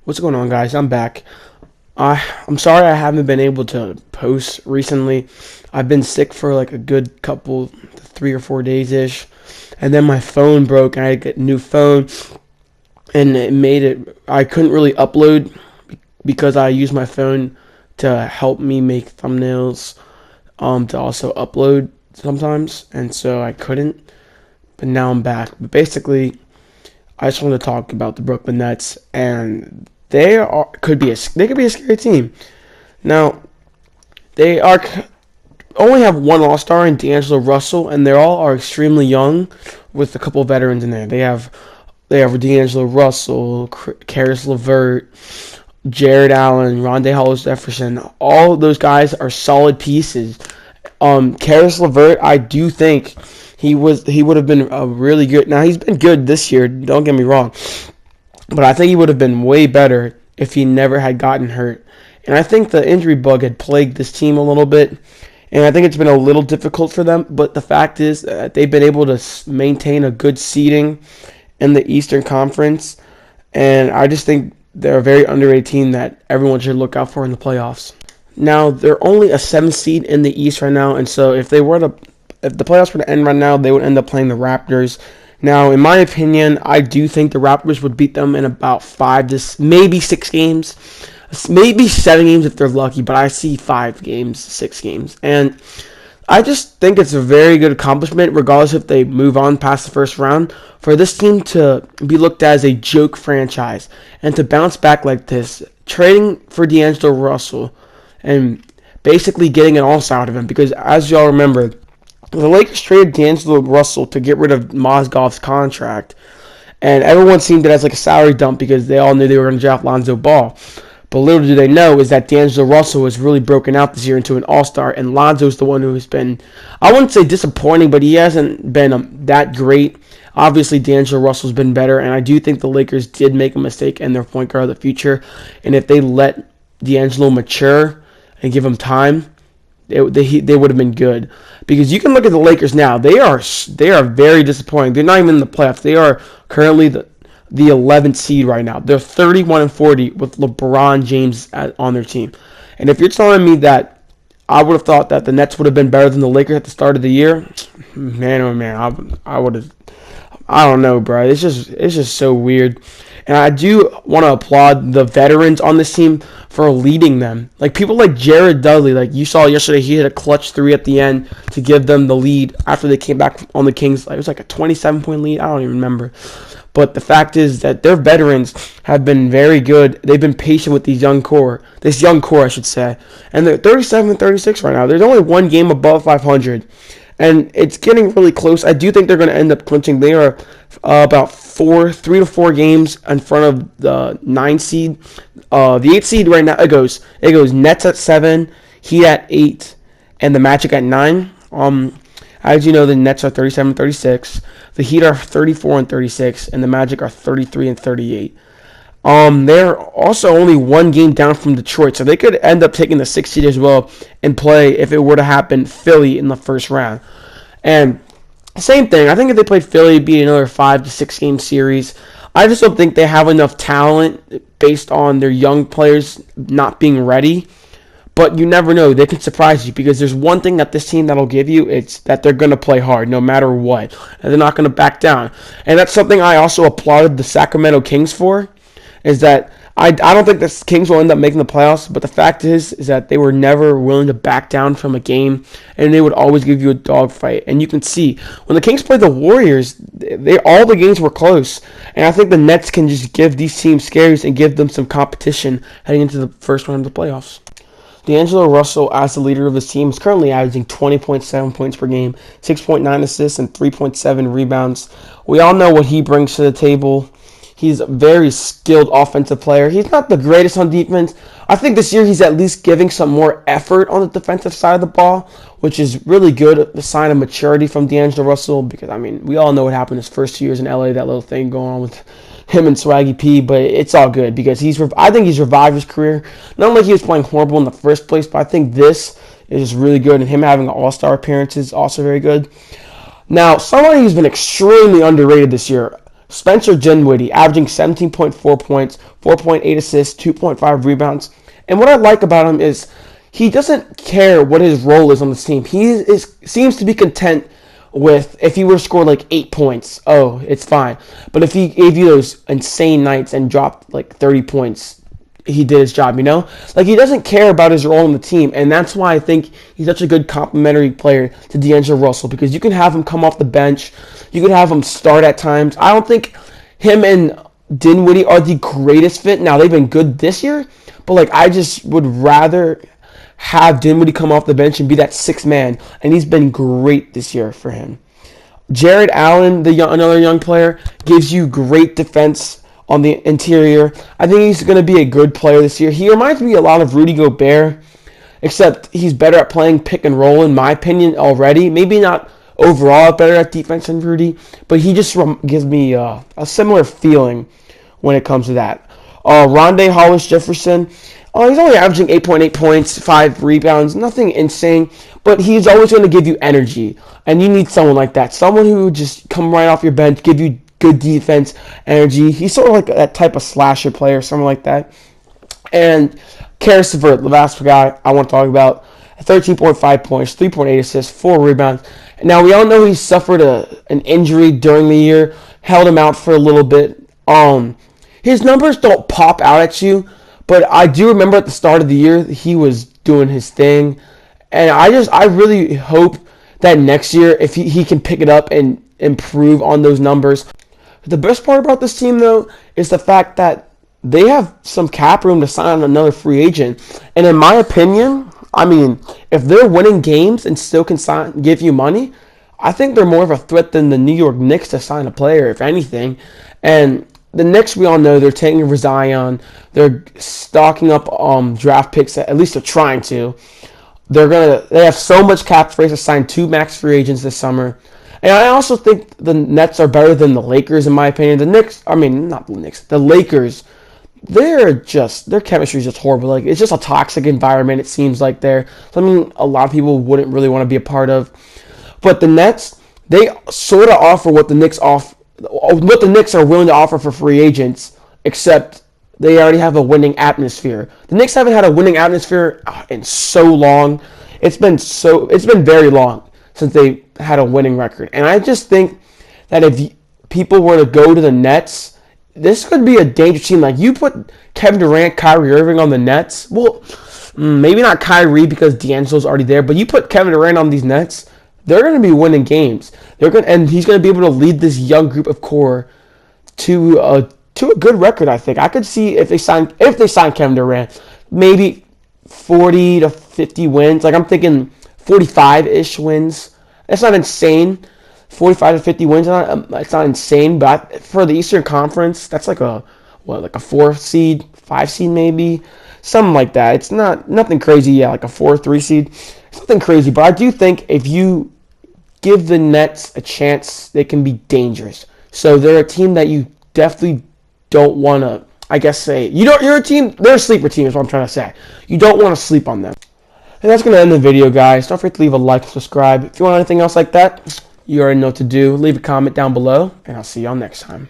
What's going on, guys? I'm back. I'm sorry I haven't been able to post recently. I've been sick for like a good couple, 3 or 4 days ish, and then my phone broke, and I had to get a new phone, and it made it. I couldn't really upload because I use my phone to help me make thumbnails, to also upload sometimes, and so I couldn't. But now I'm back. But basically, I just want to talk about the Brooklyn Nets, and they could be a scary team. Now they only have one All Star in D'Angelo Russell, and they all are extremely young, with a couple of veterans in there. They have D'Angelo Russell, Karis LeVert, Jared Allen, Rondae Hollis Jefferson. All those guys are solid pieces. Karis LeVert, I do think he would have been a really good. Now he's been good this year. Don't get me wrong, but I think he would have been way better if he never had gotten hurt. And I think the injury bug had plagued this team a little bit, and I think it's been a little difficult for them. But the fact is that they've been able to maintain a good seeding in the Eastern Conference, and I just think they're a very underrated team that everyone should look out for in the playoffs. Now they're only a 7th seed in the East right now, and so if the playoffs were to end right now, they would end up playing the Raptors. Now, in my opinion, I do think the Raptors would beat them in about 5 to maybe 6 games, maybe 7 games if they're lucky. But I see 5 games, 6 games, and I just think it's a very good accomplishment, regardless if they move on past the first round, for this team to be looked at as a joke franchise and to bounce back like this, trading for D'Angelo Russell and basically getting an all-star out of him. Because as y'all remember, the Lakers traded D'Angelo Russell to get rid of Mozgov's contract, and everyone seen it as like a salary dump because they all knew they were going to draft Lonzo Ball. But little do they know is that D'Angelo Russell has really broken out this year into an all-star, and Lonzo's the one who has been, I wouldn't say disappointing, but he hasn't been that great. Obviously, D'Angelo Russell's been better, and I do think the Lakers did make a mistake in their point guard of the future, and if they let D'Angelo mature and give him time, they would have been good. Because you can look at the Lakers now; they are very disappointing. They're not even in the playoffs. They are currently the 11th seed right now. They're 31-40 with LeBron James on their team. And if you're telling me that I would have thought that the Nets would have been better than the Lakers at the start of the year, man, oh man, I would have. I don't know, bro. It's just so weird. And I do want to applaud the veterans on this team for leading them. Like people like Jared Dudley, like you saw yesterday, he hit a clutch 3 at the end to give them the lead after they came back on the Kings. It was like a 27-point lead. I don't even remember. But the fact is that their veterans have been very good. They've been patient with this young core, I should say. And they're 37-36 right now. There's only one game above 500. And it's getting really close. I do think they're going to end up clinching. They are about 3 to 4 games in front of the 9 seed. The 8 seed right now, it goes Nets at 7, Heat at 8, and the Magic at 9. As you know, the Nets are 37-36. The Heat are 34-36, and the Magic are 33-38. They're also only one game down from Detroit, so they could end up taking the 6th seed as well and play, if it were to happen, Philly in the first round. And same thing, I think if they played Philly, it'd be another 5 to 6 game series. I just don't think they have enough talent based on their young players not being ready. But you never know. They can surprise you because there's one thing that this team that'll give you. It's that they're going to play hard no matter what. And they're not going to back down. And that's something I also applauded the Sacramento Kings for, is that I don't think the Kings will end up making the playoffs, but the fact is that they were never willing to back down from a game, and they would always give you a dogfight. And you can see, when the Kings played the Warriors, all the games were close. And I think the Nets can just give these teams scares and give them some competition heading into the first round of the playoffs. D'Angelo Russell, as the leader of his team, is currently averaging 20.7 points per game, 6.9 assists, and 3.7 rebounds. We all know what he brings to the table. He's a very skilled offensive player. He's not the greatest on defense. I think this year he's at least giving some more effort on the defensive side of the ball, which is really good, a sign of maturity from D'Angelo Russell, because, I mean, we all know what happened his first 2 years in LA, that little thing going on with him and Swaggy P, but it's all good because I think he's revived his career. Not like he was playing horrible in the first place, but I think this is really good, and him having an all-star appearance is also very good. Now, somebody who's been extremely underrated this year, Spencer Dinwiddie, averaging 17.4 points, 4.8 assists, 2.5 rebounds. And what I like about him is he doesn't care what his role is on the team. Seems to be content with if he were to score like 8 points, oh, it's fine. But if he gave you those insane nights and dropped like 30 points, he did his job, you know? Like, he doesn't care about his role in the team, and that's why I think he's such a good complementary player to D'Angelo Russell, because you can have him come off the bench, you can have him start at times. I don't think him and Dinwiddie are the greatest fit. Now, they've been good this year, but, like, I just would rather have Dinwiddie come off the bench and be that sixth man, and he's been great this year for him. Jared Allen, another young player, gives you great defense on the interior. I think he's going to be a good player this year. He reminds me a lot of Rudy Gobert, except he's better at playing pick and roll, in my opinion, already. Maybe not overall better at defense than Rudy, but he just gives me a similar feeling when it comes to that. Rondé Hollis-Jefferson, he's only averaging 8.8 points, 5 rebounds, nothing insane, but he's always going to give you energy, and you need someone like that, someone who just come right off your bench, give you good defense, energy. He's sort of like that type of slasher player, something like that. And Karis LeVert, the last guy I want to talk about, 13.5 points, 3.8 assists, 4 rebounds. Now, we all know he suffered an injury during the year, held him out for a little bit. His numbers don't pop out at you, but I do remember at the start of the year he was doing his thing. And I really hope that next year, if he can pick it up and improve on those numbers. The best part about this team, though, is the fact that they have some cap room to sign another free agent. And in my opinion, I mean, if they're winning games and still can give you money, I think they're more of a threat than the New York Knicks to sign a player, if anything. And the Knicks, we all know, they're taking over Zion. They're stocking up draft picks, at least they're trying to. They have so much cap space to sign 2 max free agents this summer. And I also think the Nets are better than the Lakers, in my opinion. The Lakers, their chemistry is just horrible. Like, it's just a toxic environment, it seems like there. Something a lot of people wouldn't really want to be a part of. But the Nets, they sort of offer what the Knicks are willing to offer for free agents, except they already have a winning atmosphere. The Knicks haven't had a winning atmosphere in so long. It's been very long since they had a winning record. And I just think that if people were to go to the Nets, this could be a dangerous team. Like, you put Kevin Durant, Kyrie Irving on the Nets, well, maybe not Kyrie because D'Angelo's already there, but you put Kevin Durant on these Nets, they're going to be winning games. And he's going to be able to lead this young group of core to a good record, I think. I could see if they sign Kevin Durant, maybe 40 to 50 wins. Like, I'm thinking 45-ish wins. That's not insane. 45 to 50 wins. It's not insane, but for the Eastern Conference, that's like a 4 seed, 5 seed maybe, something like that. It's nothing crazy. Yeah, like a 4-3 seed. It's nothing crazy, but I do think if you give the Nets a chance, they can be dangerous. So they're a team that you definitely don't want to, I guess, say you're a team. They're a sleeper team, is what I'm trying to say. You don't want to sleep on them. And that's going to end the video, guys. Don't forget to leave a like and subscribe. If you want anything else like that, you already know what to do. Leave a comment down below, and I'll see y'all next time.